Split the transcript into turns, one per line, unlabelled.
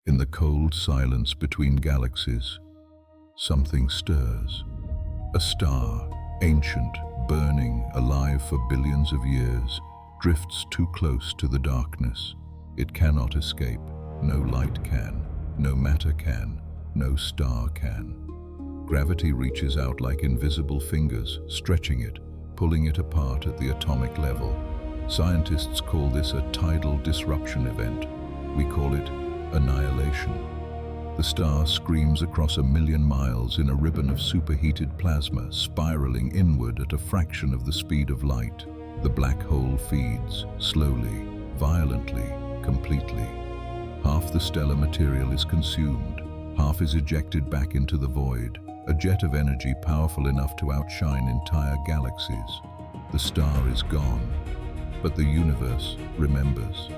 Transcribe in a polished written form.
In the cold silence between galaxies, something stirs. A star, ancient, burning, alive for billions of years, drifts too close to the darkness. It cannot escape. No light can, no matter can, no star can. Gravity reaches out like invisible fingers, stretching it, pulling it apart at the atomic level. Scientists call this a tidal disruption event. We call it annihilation. The star screams across 1,000,000 miles in a ribbon of superheated plasma, spiraling inward at a fraction of the speed of light. The black hole feeds, slowly, violently, completely. Half the stellar material is consumed, half is ejected back into the void, a jet of energy powerful enough to outshine entire galaxies. The star is gone, but the universe remembers.